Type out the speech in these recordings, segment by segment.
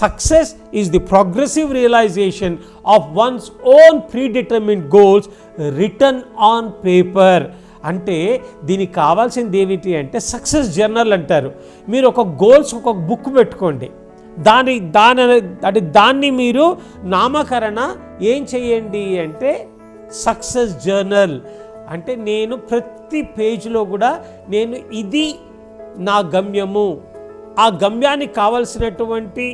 Success is the progressive realisation of one's own predetermined goals written on paper. అంటే దీనికి కావాల్సింది ఏమిటి అంటే సక్సెస్ జర్నల్ అంటారు. మీరు ఒక గోల్స్ ఒక బుక్ పెట్టుకోండి, దాన్ని మీరు నామకరణ ఏం చేయండి అంటే సక్సెస్ జర్నల్. అంటే నేను ప్రతి పేజీలో కూడా నేను ఇది నా గమ్యము, ఆ గమ్యానికి కావలసినటువంటి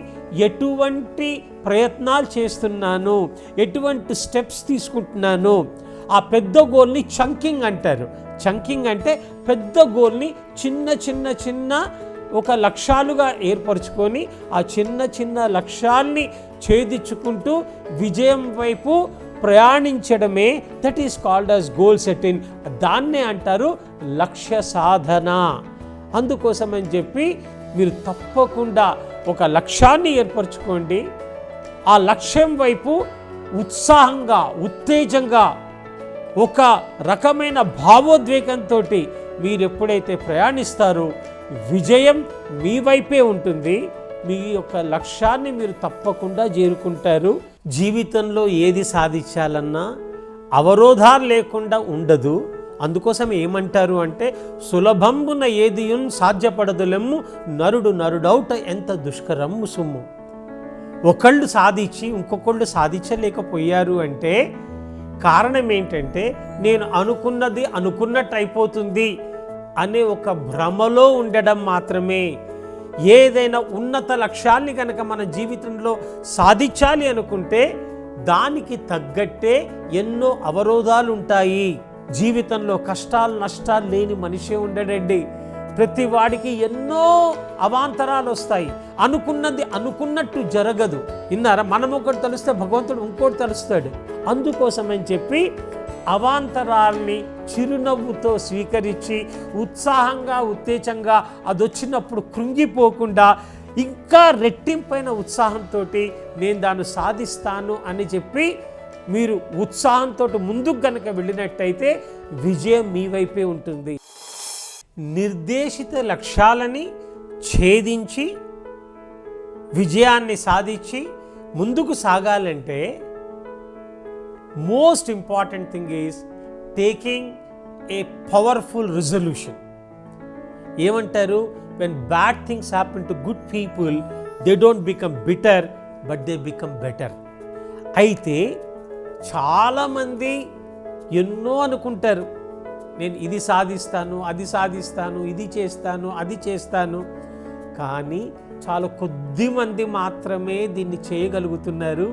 ఎటువంటి ప్రయత్నాలు చేస్తున్నాను, ఎటువంటి స్టెప్స్ తీసుకుంటున్నాను. ఆ పెద్ద గోల్ని చంకింగ్ అంటారు. చంకింగ్ అంటే పెద్ద గోల్ని చిన్న చిన్న చిన్న ఒక లక్ష్యాలుగా ఏర్పరచుకొని ఆ చిన్న చిన్న లక్ష్యాల్ని ఛేదించుకుంటూ విజయం వైపు ప్రయాణించడమే that is called as goal setting. దాన్నే అంటారు లక్ష్య సాధన. అందుకోసమని చెప్పి మీరు తప్పకుండా ఒక లక్ష్యాన్ని ఏర్పరచుకోండి. ఆ లక్ష్యం వైపు ఉత్సాహంగా ఉత్తేజంగా ఒక రకమైన భావోద్వేగంతో మీరు ఎప్పుడైతే ప్రయాణిస్తారో విజయం మీ వైపే ఉంటుంది. మీ యొక్క లక్ష్యాన్ని మీరు తప్పకుండా చేరుకుంటారు. జీవితంలో ఏది సాధించాలన్నా అవరోధాలు లేకుండా ఉండదు. అందుకోసం ఏమంటారు అంటే సులభంబున ఏదియున్ సాధ్యపడదులెమ్ము నరుడు నరుడౌట ఎంత దుష్కరమ్ము సుమ్ము. ఒకళ్ళు సాధించి ఇంకొకళ్ళు సాధించలేకపోయారు అంటే కారణం ఏంటంటే నేను అనుకున్నది అనుకున్నట్టు అయిపోతుంది అనే ఒక భ్రమలో ఉండడం మాత్రమే. ఏదైనా ఉన్నత లక్ష్యాల్ని కనుక మన జీవితంలో సాధించాలి అనుకుంటే దానికి తగ్గట్టే ఎన్నో అవరోధాలు ఉంటాయి. జీవితంలో కష్టాలు నష్టాలు లేని మనిషే ఉండడండి. ప్రతి వాడికి ఎన్నో అవాంతరాలు వస్తాయి. అనుకున్నది అనుకున్నట్టు జరగదు. విన్నారా? మనం ఒకటి తలుస్తే భగవంతుడు ఇంకోటి తలుస్తాడు. అందుకోసమని చెప్పి అవాంతరాల్ని చిరునవ్వుతో స్వీకరించి ఉత్సాహంగా ఉత్తేజంగా అదొచ్చినప్పుడు కృంగిపోకుండా ఇంకా రెట్టింపైన ఉత్సాహంతో నేను దాన్ని సాధిస్తాను అని చెప్పి మీరు ఉత్సాహంతో ముందుకు కనుక వెళ్ళినట్టయితే విజయం మీ వైపే ఉంటుంది. నిర్దేశిత లక్ష్యాలని ఛేదించి విజయాన్ని సాధించి ముందుకు సాగాలంటే most important thing is taking a powerful resolution. ఏమంటారు? When bad things happen to good people they don't become bitter but they become better. అయితే చాలామంది ఎన్నో అనుకుంటారు, నేను ఇది సాధిస్తాను, అది సాధిస్తాను, ఇది చేస్తాను, అది చేస్తాను. కానీ చాలా కొద్ది మంది మాత్రమే దీన్ని చేయగలుగుతున్నారు.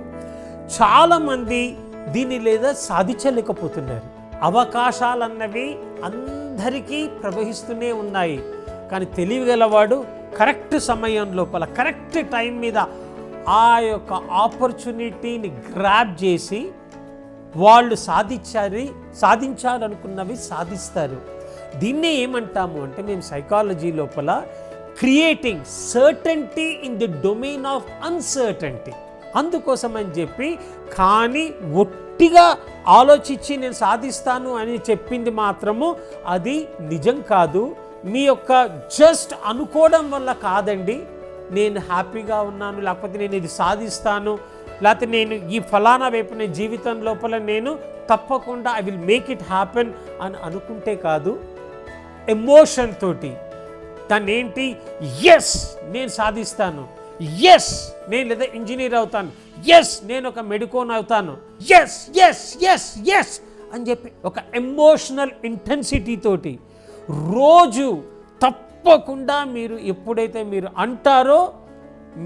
చాలామంది దీన్ని లేదా సాధించలేకపోతున్నారు. అవకాశాలన్నవి అందరికీ ప్రవహిస్తూనే ఉన్నాయి. కానీ తెలివిగలవాడు కరెక్ట్ సమయం లోపల కరెక్ట్ టైం మీద ఆ యొక్క ఆపర్చునిటీని గ్రాబ్ చేసి వాళ్ళు సాధించాలనుకున్నవి సాధిస్తారు. దీన్నే ఏమంటాము అంటే మేము సైకాలజీ లోపల creating certainty in the domain of uncertainty. అందుకోసం అని చెప్పి కానీ ఒట్టిగా ఆలోచించి నేను సాధిస్తాను అని చెప్పింది మాత్రము అది నిజం కాదు. మీ యొక్క జస్ట్ అనుకోవడం వల్ల కాదండి. నేను హ్యాపీగా ఉన్నాను, లేకపోతే నేను ఇది సాధిస్తాను, లేకపోతే నేను ఈ ఫలానా వైపు నేను జీవితం లోపల నేను తప్పకుండా I will make it happen అని అనుకుంటే కాదు. ఎమోషన్ తోటి దాన్ని ఏంటి, ఎస్ నేను సాధిస్తాను, ఎస్ నేను లేదా ఇంజనీర్ అవుతాను, ఎస్ నేను ఒక మెడికోన్ అవుతాను, ఎస్ ఎస్ ఎస్ ఎస్ అని చెప్పి ఒక ఎమోషనల్ ఇంటెన్సిటీ తోటి రోజు తప్పకుండా మీరు ఎప్పుడైతే మీరు అంటారో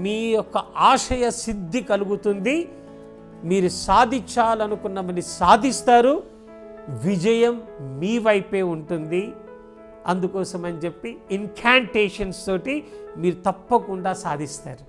మీ యొక్క ఆశయ సిద్ధి కలుగుతుంది. మీరు సాధించాలనుకున్నవని సాధిస్తారు. విజయం మీ వైపే ఉంటుంది. అందుకోసం అని చెప్పి ఇన్కాంటేషన్స్ తోటి మీరు తప్పకుండా సాధిస్తారు.